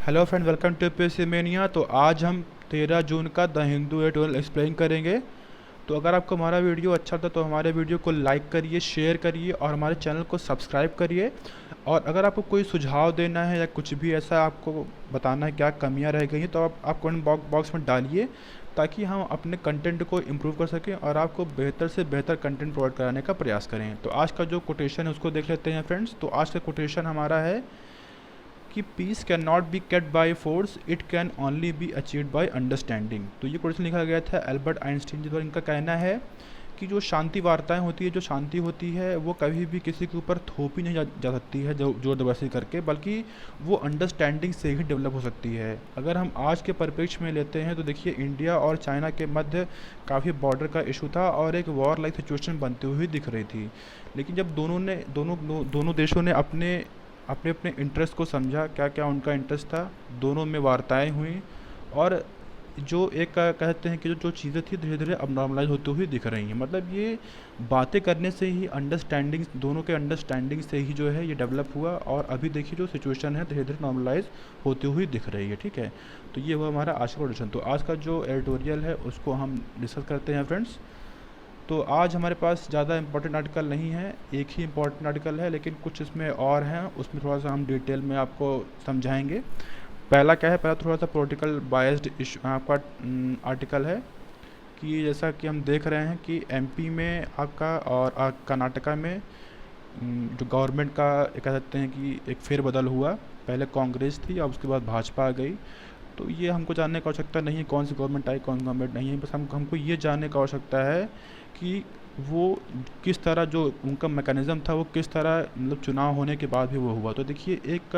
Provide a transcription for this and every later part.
Hello friend, welcome to PC mania. तो आज हम 13 जून का द हिंदू एडिटोरियल एक्सप्लेन करेंगे। तो अगर आपको हमारा वीडियो अच्छा लगता तो हमारे वीडियो को लाइक करिए, शेयर करिए और हमारे चैनल को सब्सक्राइब करिए। और अगर आपको कोई सुझाव देना है या कुछ भी ऐसा आपको बताना है क्या कमियां रह गई हैं तो आप कमेंट बॉक्स में डालिए, ताकि हम अपने कंटेंट को इम्प्रूव कर सकें और आपको बेहतर से बेहतर कंटेंट प्रोवाइड कराने का प्रयास करें। तो आज का जो कोटेशन है उसको देख लेते हैं फ्रेंड्स। तो आज का कोटेशन हमारा है कि piece can not be kept by force, it can only be achieved by understanding. तो ये क्वेश्चन लिखा गया था एल्बर्ट आइंस्टीन जी द्वारा। इनका कहना है कि जो शांति वार्ताएं होती है, जो शांति होती है, वो कभी भी किसी के ऊपर थोपी नहीं जा सकती है जो जोर जबरदस्ती करके, बल्कि वो अंडरस्टैंडिंग से ही डेवलप हो सकती है। अगर हम आज के परिप्रेक्ष्य में लेते हैं तो देखिए, इंडिया और चाइना के मध्य काफ़ी बॉर्डर का इशू था और एक वॉर लाइक सिचुएशन बनती हुई दिख रही थी। लेकिन जब दोनों देशों ने अपने अपने अपने इंटरेस्ट को समझा, क्या क्या उनका इंटरेस्ट था, दोनों में वार्ताएं हुई और जो एक कहते हैं कि जो जो चीज़ें थी धीरे धीरे अब नॉर्मलाइज होती हुई दिख रही हैं। मतलब ये बातें करने से ही अंडरस्टैंडिंग, दोनों के अंडरस्टैंडिंग से ही जो है ये डेवलप हुआ और अभी देखिए जो सिचुएशन है धीरे धीरे नॉर्मलाइज होती हुई दिख रही है। ठीक है, तो ये हुआ हमारा आज का क्वेश्चन। तो आज का जो एडिटोरियल है उसको हम डिस्कस करते हैं फ्रेंड्स। तो आज हमारे पास ज़्यादा इंपॉर्टेंट आर्टिकल नहीं है, एक ही इंपॉर्टेंट आर्टिकल है, लेकिन कुछ इसमें और हैं, उसमें थोड़ा सा हम डिटेल में आपको समझाएंगे। पहला क्या है, पहला थोड़ा सा पॉलिटिकल बायस्ड इशू आपका आर्टिकल है कि जैसा कि हम देख रहे हैं कि एमपी में आपका और कर्नाटका में जो गवर्नमेंट का कह सकते हैं कि एक फेरबदल हुआ। पहले कांग्रेस थी, अब उसके बाद भाजपा आ गई। तो ये हमको जानने की आवश्यकता नहीं है कौन सी गवर्नमेंट आई कौन सी गवर्नमेंट नहीं है, बस हमको ये जानने की आवश्यकता है कि वो किस तरह जो उनका मैकेनिज़्म था वो किस तरह मतलब चुनाव होने के बाद भी वो हुआ। तो देखिए, एक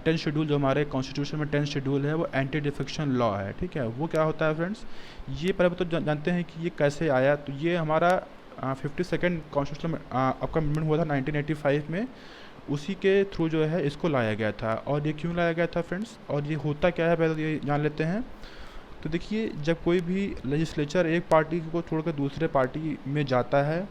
10 शेड्यूल जो हमारे कॉन्स्टिट्यूशन में 10 शेड्यूल है वो एंटी डिफेक्शन लॉ है। ठीक है, वो क्या होता है फ्रेंड्स, ये पहले तो जानते हैं कि ये कैसे आया। तो ये हमारा 52nd कॉन्स्टिट्यूशन में आपका अमेंडमेंट हुआ था 1985 में, उसी के थ्रू जो है इसको लाया गया था। और ये क्यों लाया गया था फ्रेंड्स, और ये होता क्या है पहले ये जान लेते हैं। तो देखिए, जब कोई भी लेजिस्लेचर एक पार्टी को छोड़कर दूसरे पार्टी में जाता है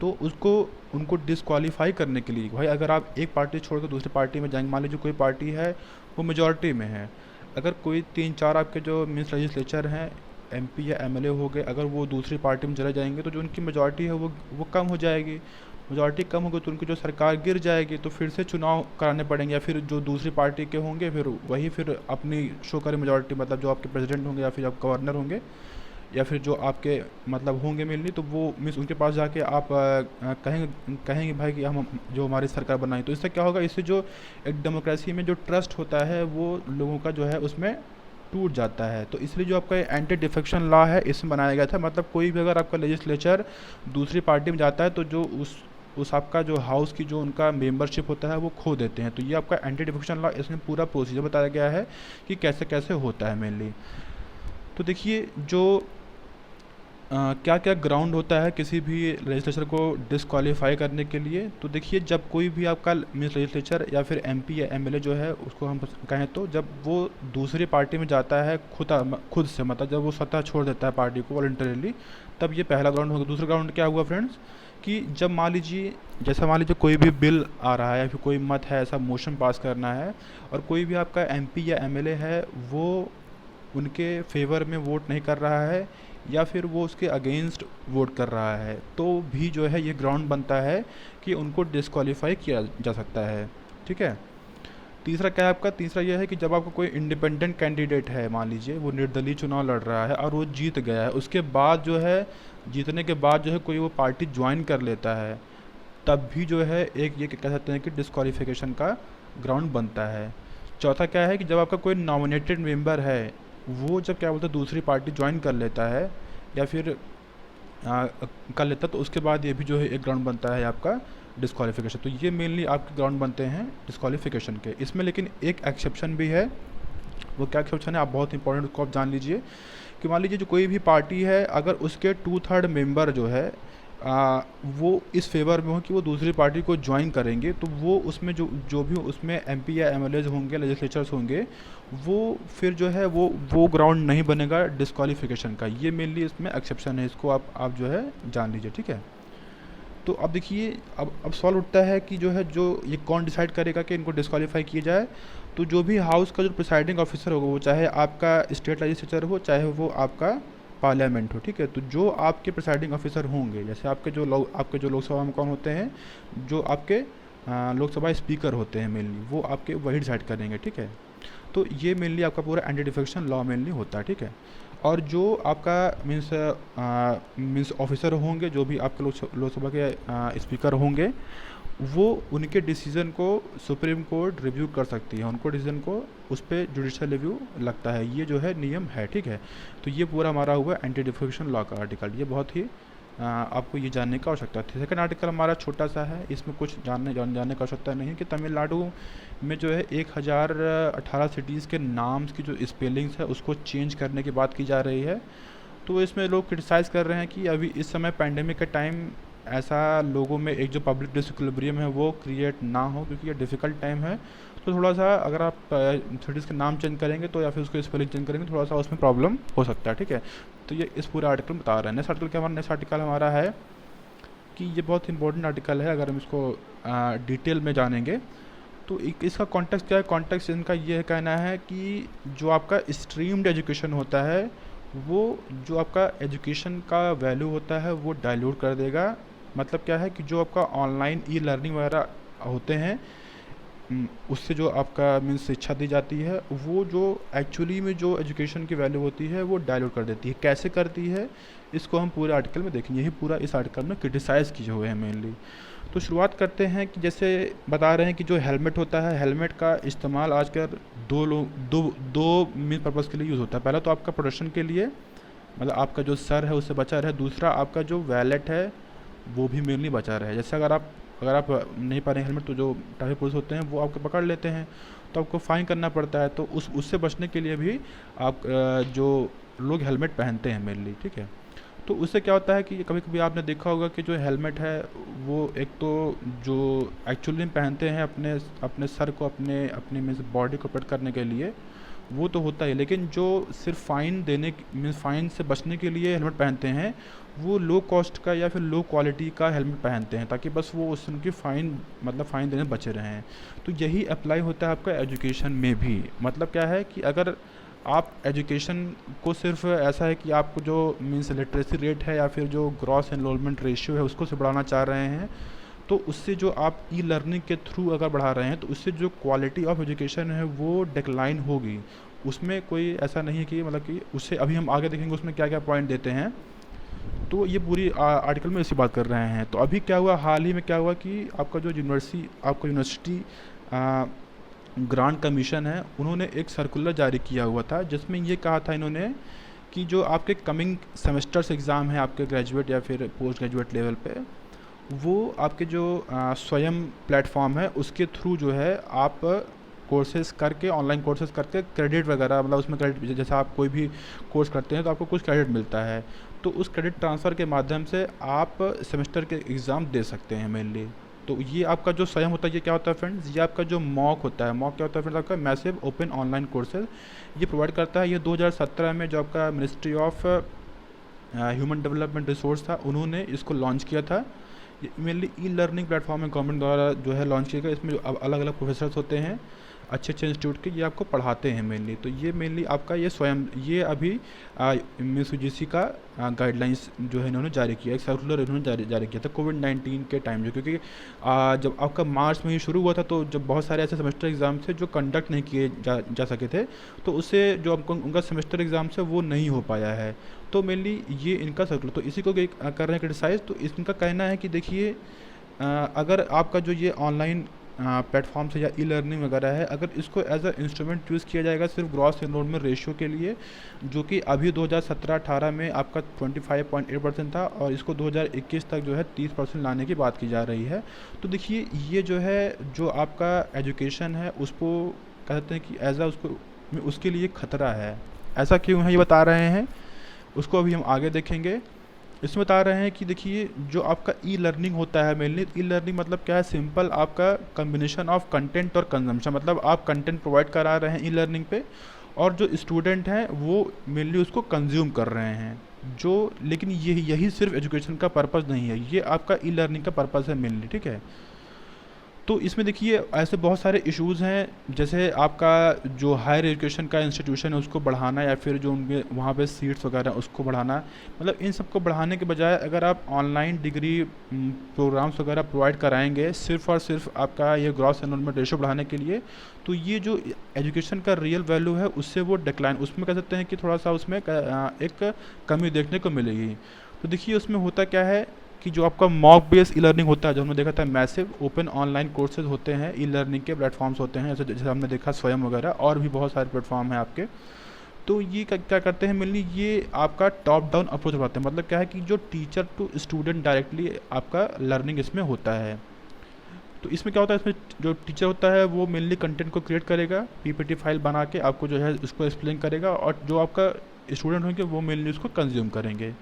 तो उसको उनको डिसक्वालीफाई करने के लिए, भाई अगर आप एक पार्टी छोड़कर दूसरी पार्टी में जाएंगे, मान लीजिए कोई पार्टी है वो मेजॉरिटी में है, अगर कोई 3-4 आपके जो मीन्स लेजिस्लेचर हैं, एमपी या एमएलए हो गए, अगर वो दूसरी पार्टी में चले जाएंगे तो जो उनकी मेजॉरिटी है वो कम हो जाएगी। मेजॉरिटी कम होगी तो उनकी जो सरकार गिर जाएगी, तो फिर से चुनाव कराने पड़ेंगे, या फिर जो दूसरी पार्टी के होंगे फिर वही फिर अपनी शो करें मेजॉरिटी, मतलब जो आपके प्रेसिडेंट होंगे या फिर आप गवर्नर होंगे या फिर जो आपके मतलब होंगे मिलनी, तो वो मीन्स उनके पास जाके आप कहेंगे भाई कि हम जो हमारी सरकार बनाई। तो इससे क्या होगा, इससे जो एक डेमोक्रेसी में जो ट्रस्ट होता है वो लोगों का जो है उसमें टूट जाता है। तो इसलिए जो आपका एंटी डिफेक्शन लॉ है इसमें बनाया गया था। मतलब कोई भी अगर आपका लेजिस्लेचर दूसरी पार्टी में जाता है तो जो उस आपका जो हाउस की जो उनका मेंबरशिप होता है वो खो देते हैं। तो ये आपका एंटी डिफेक्शन लॉ, इसमें पूरा प्रोसीजर बताया गया है कि कैसे कैसे होता है मेनली। तो देखिए, जो क्या क्या ग्राउंड होता है किसी भी लेजिस्लेचर को डिसक्वालीफाई करने के लिए। तो देखिए, जब कोई भी आपका मीन्स लेजिस्लेचर या फिर एमपी या एमएलए जो है उसको हम कहें, तो जब वो दूसरी पार्टी में जाता है खुद से, मतलब जब वो स्वतः छोड़ देता है पार्टी को वॉलंटरीली, तब ये पहला ग्राउंड होगा। दूसरा ग्राउंड क्या हुआ फ्रेंड्स, कि जब मान लीजिए कोई भी बिल आ रहा है या फिर कोई मत है, ऐसा मोशन पास करना है, और कोई भी आपका एमपी या एमएलए है वो उनके फेवर में वोट नहीं कर रहा है या फिर वो उसके अगेंस्ट वोट कर रहा है, तो भी जो है ये ग्राउंड बनता है कि उनको डिस्क्वालीफाई किया जा सकता है। ठीक है, तीसरा क्या है आपका, तीसरा यह है कि जब आपका कोई इंडिपेंडेंट कैंडिडेट है, मान लीजिए वो निर्दलीय चुनाव लड़ रहा है और वो जीत गया है, उसके बाद जो है जीतने के बाद जो है कोई वो पार्टी ज्वाइन कर लेता है, तब भी जो है एक ये कह सकते हैं कि डिस्क्वालिफिकेशन का ग्राउंड बनता है। चौथा क्या है कि जब आपका कोई नॉमिनेटेड मेंबर है वो जब क्या बोलते हैं दूसरी पार्टी ज्वाइन कर लेता है या फिर कर लेता है, तो उसके बाद ये भी जो है एक ग्राउंड बनता है आपका डिस्क्वालिफिकेशन। तो ये मेनली आपके ग्राउंड बनते हैं डिस्क्वालिफिकेशन के। इसमें लेकिन एक एक्सेप्शन भी है। वो क्या एक्सेप्शन है, आप बहुत इंपॉर्टेंट उसको आप जान लीजिए कि मान लीजिए जो कोई भी पार्टी है, अगर उसके 2/3 मेंबर जो है वो इस फेवर में हो कि वो दूसरी पार्टी को ज्वाइन करेंगे, तो वो उसमें जो भी उसमें एमपी या एमएलएज होंगे, लेजिस्लेचर्स होंगे, वो फिर जो है वो ग्राउंड नहीं बनेगा डिस्क्वालिफिकेशन का। ये मेनली इसमें एक्सेप्शन है, इसको आप जो है जान लीजिए। ठीक है, तो अब देखिए, अब सवाल उठता है कि जो है जो ये कौन डिसाइड करेगा कि इनको डिस्क्वालीफाई किया जाए। तो जो भी हाउस का जो प्रिसाइडिंग ऑफिसर होगा, वो चाहे आपका स्टेट लेजिस्लेचर हो, चाहे वो आपका पार्लियामेंट हो, ठीक है। तो जो आपके प्रिसाइडिंग ऑफिसर होंगे, जैसे आपके जो लोकसभा में कौन होते हैं, जो आपके लोकसभा स्पीकर होते हैं मेनली, वो आपके वही डिसाइड करेंगे, ठीक है। तो ये मेनली आपका पूरा एंटी डिफेक्शन लॉ मेनली होता है, ठीक है। और जो आपका मीन्स ऑफिसर होंगे, जो भी आपके लोकसभा के स्पीकर होंगे, वो उनके डिसीजन को सुप्रीम कोर्ट रिव्यू कर सकती है, उनको डिसीजन को उस पर जुडिशियल रिव्यू लगता है, ये जो है नियम है, ठीक है। तो ये पूरा हमारा हुआ एंटी डिफेक्शन लॉ का आर्टिकल, ये बहुत ही आपको ये जानने का आवश्यकता थी। सेकंड आर्टिकल हमारा छोटा सा है, इसमें कुछ जानने का आवश्यकता नहीं है कि तमिलनाडु में जो है 1018 सिटीज़ के नाम्स की जो स्पेलिंग्स है उसको चेंज करने की बात की जा रही है। तो इसमें लोग क्रिटिसाइज़ कर रहे हैं कि अभी इस समय पैंडेमिक के टाइम ऐसा लोगों में एक जो पब्लिक डिसइक्विलिब्रियम है वो क्रिएट ना हो, क्योंकि ये डिफ़िकल्ट टाइम है। तो थोड़ा सा अगर आप सिटीज़ के नाम चेंज करेंगे तो या फिर उसको स्पेलिंग चेंज करेंगे, थोड़ा सा उसमें प्रॉब्लम हो सकता है, ठीक है। तो ये इस पूरे आर्टिकल में बता रहे हैं। नेक्स्ट आर्टिकल हमारा है कि ये बहुत इंपॉर्टेंट आर्टिकल है, अगर हम इसको डिटेल में जानेंगे तो इसका कॉन्टेक्स्ट क्या है। कॉन्टेक्स्ट इनका ये कहना है कि जो आपका स्ट्रीम्ड एजुकेशन होता है, वो जो आपका एजुकेशन का वैल्यू होता है वो डाइल्यूट कर देगा। मतलब क्या है कि जो आपका ऑनलाइन ई लर्निंग वगैरह होते हैं, उससे जो आपका मीन्स शिक्षा दी जाती है, वो जो एक्चुअली में जो एजुकेशन की वैल्यू होती है वो डाइल्यूट कर देती है। कैसे करती है, इसको हम पूरे आर्टिकल में देखेंगे, यही पूरा इस आर्टिकल में क्रिटिसाइज़ किए हुए हैं मेनली। तो शुरुआत करते हैं कि जैसे बता रहे हैं कि जो हेलमेट होता है, हेलमेट का इस्तेमाल आजकल दो मेन पर्पज़ के लिए यूज़ होता है। पहला तो आपका प्रोटेक्शन के लिए, मतलब आपका जो सर है उससे बचा रहे। दूसरा आपका जो वैलेट है वो भी मेनली बचा रहे। जैसे अगर आप नहीं पा रहे हैं हेलमेट, तो जो ट्रैफिक पुलिस होते हैं वो आपको पकड़ लेते हैं, तो आपको फ़ाइन करना पड़ता है। तो उससे बचने के लिए भी आप जो लोग हेलमेट पहनते हैं मेनली, ठीक है। तो उससे क्या होता है कि कभी कभी आपने देखा होगा कि जो हेलमेट है वो एक तो जो एक्चुअली में पहनते हैं अपने सर को, अपने मीन्स बॉडी को प्रोटेक्ट करने के लिए, वो तो होता है, लेकिन जो सिर्फ फ़ाइन देने मीन्स फ़ाइन से बचने के लिए हेलमेट पहनते हैं, वो लो कॉस्ट का या फिर लो क्वालिटी का हेलमेट पहनते हैं, ताकि बस वो उस उनकी फ़ाइन देने बचे रहें। तो यही अप्लाई होता है आपका एजुकेशन में भी। मतलब क्या है कि अगर आप एजुकेशन को सिर्फ ऐसा है कि आपको जो मीन्स लिटरेसी रेट है या फिर जो ग्रॉस एनरोलमेंट रेशियो है उसको से बढ़ाना चाह रहे हैं, तो उससे जो आप ई लर्निंग के थ्रू अगर बढ़ा रहे हैं तो उससे जो क्वालिटी ऑफ एजुकेशन है वो डिक्लाइन होगी। उसमें कोई ऐसा नहीं है कि मतलब कि उससे अभी हम आगे देखेंगे उसमें क्या क्या पॉइंट देते हैं। तो ये पूरी आर्टिकल में इसी बात कर रहे हैं। तो अभी क्या हुआ, हाल ही में क्या हुआ कि आपका जो यूनिवर्सिटी ग्रांट कमीशन है, उन्होंने एक सर्कुलर जारी किया हुआ था, जिसमें ये कहा था इन्होंने कि जो आपके कमिंग सेमेस्टर्स एग्ज़ाम है आपके ग्रेजुएट या फिर पोस्ट ग्रेजुएट लेवल पे, वो आपके जो स्वयं प्लेटफॉर्म है उसके थ्रू जो है आप कोर्सेज करके, ऑनलाइन कोर्सेज करके क्रेडिट वगैरह, मतलब उसमें क्रेडिट, जैसे आप कोई भी कोर्स करते हैं तो आपको कुछ क्रेडिट मिलता है, तो उस क्रेडिट ट्रांसफ़र के माध्यम से आप सेमेस्टर के एग्ज़ाम दे सकते हैं मेनली। तो ये आपका जो स्वयं होता है, ये क्या होता है फ्रेंड्स, ये आपका जो मॉक होता है, मॉक क्या होता है फ्रेंड्स, आपका मैसिव ओपन ऑनलाइन कोर्सेज ये प्रोवाइड करता है। ये 2017 में जो आपका ministry of human development resource था, उन्होंने इसको लॉन्च किया था। ये मेनली ई लर्निंग प्लेटफॉर्म है, गवर्नमेंट द्वारा जो है लॉन्च किया गया। इसमें जो अलग अलग प्रोफेसर्स होते हैं अच्छे अच्छे इंस्टीट्यूट के, ये आपको पढ़ाते हैं मेनली। तो ये मेनली आपका ये स्वयं, ये अभी मीन्स यूजीसी का गाइडलाइंस जो है इन्होंने जारी किया, एक सर्कुलर इन्होंने जारी किया था कोविड-19 के टाइम, जो क्योंकि जब आपका मार्च में ही शुरू हुआ था, तो जब बहुत सारे ऐसे सेमेस्टर एग्ज़ाम थे जो कंडक्ट नहीं किए जा सके थे, तो उससे जो उनका सेमेस्टर एग्ज़ाम से वो नहीं हो पाया है। तो मेनली ये इनका सर्कुलर, तो इसी को कर रहे हैं क्रिटिसाइज़। तो इनका कहना है कि देखिए, अगर आपका जो ये ऑनलाइन प्लेटफॉर्म से या ई लर्निंग वगैरह है, अगर इसको एज अ इंस्ट्रूमेंट यूज़ किया जाएगा सिर्फ ग्रॉस एनरोलमेंट रेशियो के लिए, जो कि अभी 2017-18 में आपका 25.8% था, और इसको 2021 तक जो है 30% लाने की बात की जा रही है। तो देखिए, ये जो है जो आपका एजुकेशन है उसको कहते हैं कि एज अ उसके लिए खतरा है। ऐसा क्यों है ये बता रहे हैं, उसको अभी हम आगे देखेंगे। इसमें बता रहे हैं कि देखिए, जो आपका ई लर्निंग होता है, मेनली ई लर्निंग मतलब क्या है, सिंपल आपका कम्बिनेशन ऑफ कंटेंट और कंजम्पशन। मतलब आप कंटेंट प्रोवाइड करा रहे हैं ई लर्निंग पे, और जो स्टूडेंट हैं वो मेनली उसको कंज्यूम कर रहे हैं, जो लेकिन यही सिर्फ एजुकेशन का पर्पज़ नहीं है, ये आपका ई लर्निंग का पर्पज़ है मेनली, ठीक है। तो इसमें देखिए ऐसे बहुत सारे इश्यूज़ हैं, जैसे आपका जो हायर एजुकेशन का इंस्टीट्यूशन है उसको बढ़ाना, या फिर जो उनके वहाँ पे सीट्स वगैरह हैं उसको बढ़ाना। मतलब इन सबको बढ़ाने के बजाय अगर आप ऑनलाइन डिग्री प्रोग्राम्स वगैरह प्रोवाइड कराएंगे सिर्फ़ और सिर्फ आपका ये ग्रॉस एनरोलमेंट रेशो बढ़ाने के लिए, तो ये जो एजुकेशन का रियल वैल्यू है उससे वो डिक्लाइन, उसमें कह सकते हैं कि थोड़ा सा उसमें एक कमी देखने को मिलेगी। तो देखिए उसमें होता क्या है कि जो आपका मॉक बेस ई लर्निंग होता है, जो हमने देखा था मैसिव ओपन ऑनलाइन कोर्सेज होते हैं, ई लर्निंग के प्लेटफॉर्म्स होते हैं, जैसे जैसे हमने देखा स्वयं वगैरह, और भी बहुत सारे प्लेटफॉर्म हैं आपके। तो ये क्या करते हैं मेनली, ये आपका टॉप डाउन अप्रोच बढ़ाते हैं। मतलब क्या है कि जो टीचर टू स्टूडेंट डायरेक्टली आपका लर्निंग इसमें होता है। तो इसमें क्या होता है, इसमें जो टीचर होता है वो मेनली कंटेंट को क्रिएट करेगा, पीपीटी फाइल बना के आपको जो है उसको एक्सप्लेन करेगा, और जो आपका स्टूडेंट होंगे वो मेनली उसको कंज्यूम करेंगे।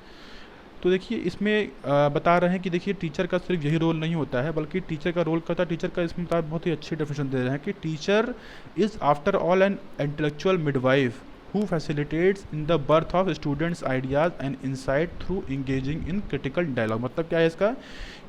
तो देखिए इसमें बता रहे हैं कि देखिए टीचर का सिर्फ यही रोल नहीं होता है, बल्कि टीचर का रोल करता है, टीचर का इसमें बहुत ही अच्छी डेफिनेशन दे रहे हैं कि teacher is after all an intellectual midwife who facilitates in the birth of students ideas and insight through engaging in critical dialogue. मतलब क्या है इसका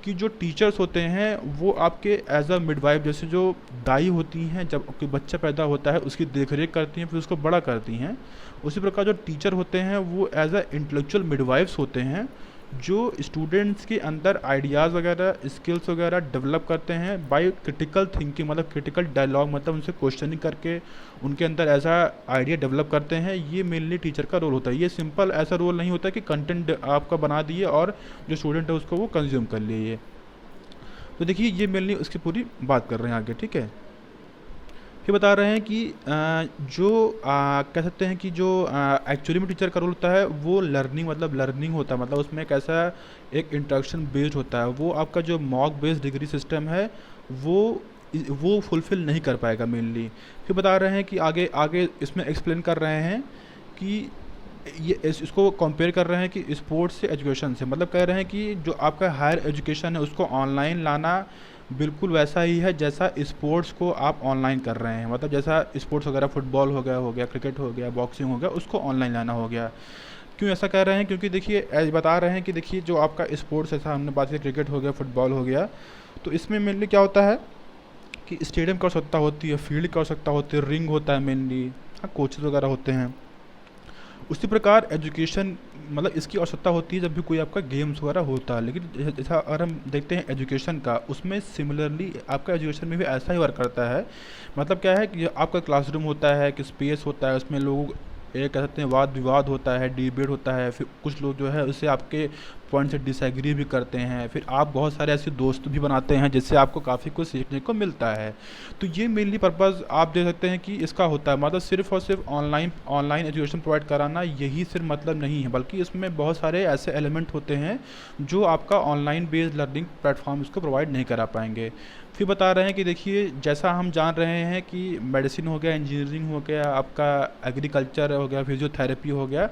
कि जो टीचर्स होते हैं वो आपके एज अ मिडवाइफ, जैसे जो दाई होती हैं जब कोई बच्चा पैदा होता है उसकी देखरेख करती हैं फिर उसको बड़ा करती हैं, उसी प्रकार जो टीचर होते हैं वो एज अ इंटेलेक्चुअल मिडवाइफ्स होते हैं, जो स्टूडेंट्स के अंदर आइडियाज़ वगैरह स्किल्स वगैरह डेवलप करते हैं बाय क्रिटिकल थिंकिंग, मतलब क्रिटिकल डायलॉग, मतलब उनसे क्वेश्चनिंग करके उनके अंदर ऐसा आइडिया डेवलप करते हैं। ये मेनली टीचर का रोल होता है। ये सिंपल ऐसा रोल नहीं होता कि कंटेंट आपका बना दिए और जो स्टूडेंट है उसको वो कंज्यूम कर लिए। तो देखिए ये मेनली उसकी पूरी बात कर रहे हैं आगे, ठीक है। फिर बता रहे हैं कि जो कह सकते हैं कि जो एक्चुअली में टीचर का रोल होता है वो लर्निंग, मतलब लर्निंग होता है, मतलब उसमें एक ऐसा एक इंट्रैक्शन बेस्ड होता है। वो आपका जो मॉक बेस्ड डिग्री सिस्टम है वो फुलफ़िल नहीं कर पाएगा मेनली। फिर बता रहे हैं कि आगे आगे इसमें एक्सप्लेन कर रहे हैं कि ये इसको कंपेयर कर रहे हैं कि स्पोर्ट्स से एजुकेशन से। मतलब कह रहे हैं कि जो आपका हायर एजुकेशन है उसको ऑनलाइन लाना बिल्कुल वैसा ही है जैसा स्पोर्ट्स को आप ऑनलाइन कर रहे हैं। मतलब जैसा स्पोर्ट्स वगैरह फुटबॉल हो गया क्रिकेट हो गया, बॉक्सिंग हो गया, उसको ऑनलाइन लाना हो गया। क्यों ऐसा कह रहे हैं, क्योंकि देखिए बता रहे हैं कि देखिए जो आपका स्पोर्ट्स, ऐसा हमने बात की क्रिकेट हो गया, फुटबॉल हो गया, तो इसमें मेनली क्या होता है कि स्टेडियम की आवश्यकता होती है, फील्ड की आवश्यकता होती है, रिंग होता है मेनली, हाँ कोचेज वगैरह होते हैं। उसी प्रकार एजुकेशन, मतलब इसकी आवश्यकता होती है जब भी कोई आपका गेम्स वगैरह होता है। लेकिन जैसा अगर हम देखते हैं एजुकेशन का, उसमें सिमिलरली आपका एजुकेशन में भी ऐसा ही वर्क करता है। मतलब क्या है कि आपका क्लासरूम होता है, कि स्पेस होता है, उसमें लोग कह सकते हैं वाद विवाद होता है, डिबेट होता है, फिर कुछ लोग जो है उससे आपके पॉइंट से डिसएग्री भी करते हैं, फिर आप बहुत सारे ऐसे दोस्त भी बनाते हैं जिससे आपको काफ़ी कुछ सीखने को मिलता है। तो ये मेनली पर्पज़ आप देख सकते हैं कि इसका होता है। मतलब सिर्फ और सिर्फ ऑनलाइन एजुकेशन प्रोवाइड कराना यही सिर्फ मतलब नहीं है, बल्कि इसमें बहुत सारे ऐसे एलिमेंट होते हैं जो आपका ऑनलाइन बेस्ड लर्निंग प्लेटफॉर्म इसको प्रोवाइड नहीं करा पाएंगे। फिर बता रहे हैं कि देखिए जैसा हम जान रहे हैं कि मेडिसिन हो गया, इंजीनियरिंग हो गया, आपका एग्रीकल्चर हो गया, फिजियोथेरेपी हो गया,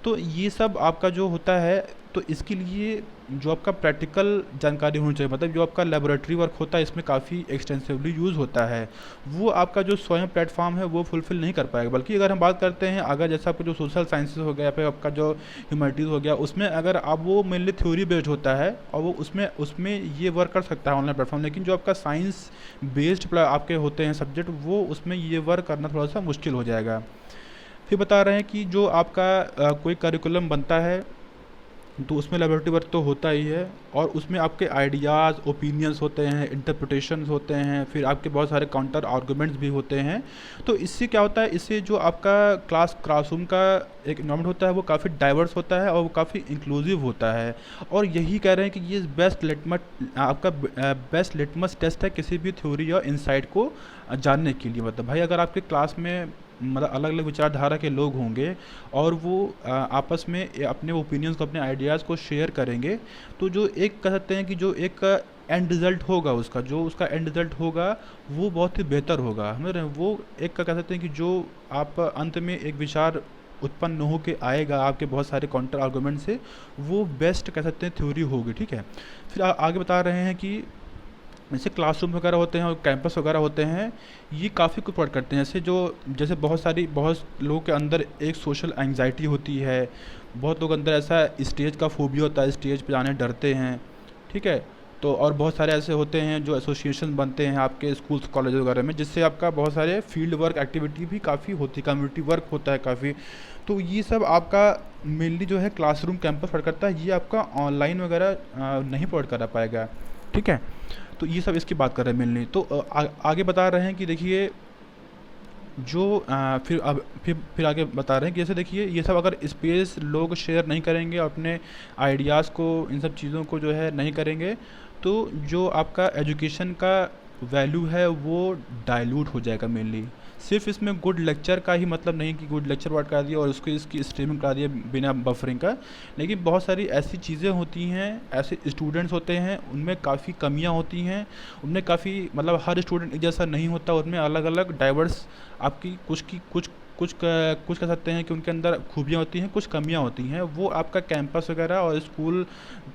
तो ये सब आपका जो होता है, तो इसके लिए जो आपका प्रैक्टिकल जानकारी होनी चाहिए। मतलब जो आपका लेबोरेटरी वर्क होता है इसमें काफ़ी एक्सटेंसिवली यूज़ होता है, वो आपका जो स्वयं प्लेटफॉर्म है वो फुलफ़िल नहीं कर पाएगा। बल्कि अगर हम बात करते हैं, अगर जैसा आपका जो सोशल साइंसेज हो गया, फिर आपका जो ह्यूमैनिटीज़ हो गया, उसमें अगर आप वो मेनली थ्योरी बेस्ड होता है और वो उसमें ये वर्क कर सकता है ऑनलाइन प्लेटफॉर्म। लेकिन जो आपका साइंस बेस्ड आपके होते हैं सब्जेक्ट, वो उसमें ये वर्क करना थोड़ा सा मुश्किल हो जाएगा। फिर बता रहे हैं कि जो आपका कोई करिकुलम बनता है तो उसमें लेबोरेटरी वर्क तो होता ही है, और उसमें आपके आइडियाज़, ओपिनियंस होते हैं, इंटरप्रिटेशंस होते हैं, फिर आपके बहुत सारे काउंटर आर्गूमेंट्स भी होते हैं। तो इससे क्या होता है, इससे जो आपका क्लासरूम का एक इन्वायरमेंट होता है वो काफ़ी डाइवर्स होता है और वो काफ़ी इंक्लूसिव होता है। और यही कह रहे हैं कि ये आपका बेस्ट लिटमस टेस्ट है किसी भी थ्योरी या इंसाइट को जानने के लिए। मतलब भाई अगर आपके क्लास में मतलब अलग अलग विचारधारा के लोग होंगे और वो आपस में अपने ओपिनियंस को, अपने आइडियाज़ को शेयर करेंगे, तो जो एक कह सकते हैं कि जो एक एंड रिज़ल्ट होगा उसका एंड रिज़ल्ट होगा वो बहुत ही बेहतर होगा। हमें वो एक का कह सकते हैं कि जो आप अंत में एक विचार उत्पन्न हो के आएगा आपके बहुत सारे काउंटर आर्गूमेंट से, वो बेस्ट कह सकते हैं थ्योरी होगी, ठीक है। फिर आगे बता रहे हैं कि जैसे क्लासरूम वगैरह होते हैं और कैंपस वगैरह होते हैं, ये काफ़ी कुछ प्रोवाइड करते हैं। जैसे बहुत लोगों के अंदर एक सोशल एंग्जाइटी होती है, बहुत लोग अंदर ऐसा स्टेज का फोबिया होता है, स्टेज पे जाने डरते हैं, ठीक है। तो और बहुत सारे ऐसे होते हैं जो एसोसिएशन बनते हैं आपके स्कूल्स कॉलेज वगैरह में, जिससे आपका बहुत सारे फील्ड वर्क एक्टिविटी भी काफ़ी होती है, कम्युनिटी वर्क होता है काफ़ी। तो ये सब आपका मेनली जो है क्लासरूम कैंपस प्रोवाइड करता है, ये आपका ऑनलाइन वगैरह नहीं प्रोवाइड करा पाएगा। ठीक है, तो ये सब इसकी बात कर रहे हैं मेनली। तो आगे बता रहे हैं कि देखिए जो फिर आगे बता रहे हैं कि जैसे देखिए ये सब अगर स्पेस लोग शेयर नहीं करेंगे, अपने आइडियाज़ को, इन सब चीज़ों को जो है नहीं करेंगे, तो जो आपका एजुकेशन का वैल्यू है वो डाइल्यूट हो जाएगा मेनली। सिर्फ इसमें गुड लेक्चर का ही मतलब नहीं कि गुड लेक्चर वाट करा दिया और उसको इसकी स्ट्रीमिंग करा दिया बिना बफरिंग का, लेकिन बहुत सारी ऐसी चीज़ें होती हैं, ऐसे स्टूडेंट्स होते हैं, उनमें काफ़ी कमियां होती हैं, उनमें काफ़ी मतलब हर स्टूडेंट एक जैसा नहीं होता, उनमें अलग अलग डाइवर्स आपकी कुछ कह सकते हैं कि उनके अंदर खूबियाँ होती हैं, कुछ कमियाँ होती हैं, वो आपका कैंपस वगैरह और स्कूल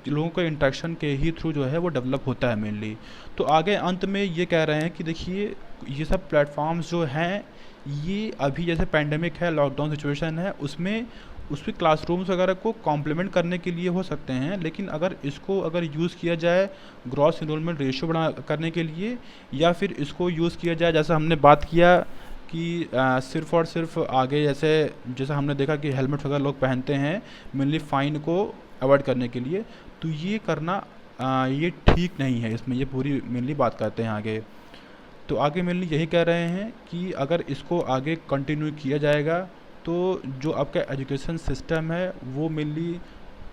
लोगों के इंटरेक्शन के ही थ्रू जो है वो डेवलप होता है मेनली। तो आगे अंत में ये कह रहे हैं कि देखिए ये सब प्लेटफॉर्म्स जो हैं, ये अभी जैसे पैंडेमिक है, लॉकडाउन सिचुएशन है, उसमें क्लासरूम्स वगैरह को कॉम्प्लीमेंट करने के लिए हो सकते हैं, लेकिन अगर यूज़ किया जाए ग्रॉस इनरोलमेंट रेशियो बढ़ा करने के लिए, या फिर इसको यूज़ किया जाए जैसा हमने बात किया कि सिर्फ़ और सिर्फ आगे जैसे हमने देखा कि हेलमेट वगैरह लोग पहनते हैं मेनली फ़ाइन को अवॉइड करने के लिए, तो ये करना ये ठीक नहीं है। इसमें ये पूरी मेनली बात करते हैं आगे। तो आगे मेनली यही कह रहे हैं कि अगर इसको आगे कंटिन्यू किया जाएगा तो जो आपका एजुकेशन सिस्टम है वो मेनली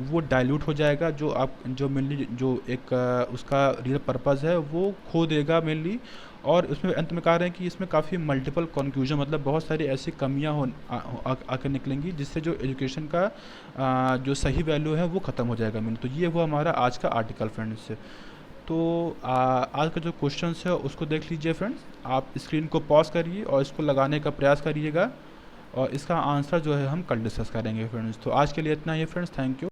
वो डाइल्यूट हो जाएगा, जो मेनली जो एक उसका रियल पर्पस है वो खो देगा मेनली। और उसमें अंत में कह रहे हैं कि इसमें काफ़ी मल्टीपल कंक्लूजन, मतलब बहुत सारी ऐसी कमियां आकर निकलेंगी, जिससे जो एजुकेशन का जो सही वैल्यू है वो ख़त्म हो जाएगा मेनली। तो ये वो हमारा आज का आर्टिकल फ्रेंड्स। तो आज का जो क्वेश्चंस है उसको देख लीजिए फ्रेंड्स, आप स्क्रीन को पॉज करिए और इसको लगाने का प्रयास करिएगा, और इसका आंसर जो है हम कल डिस्कस करेंगे फ्रेंड्स। तो आज के लिए इतना ही फ्रेंड्स, थैंक यू।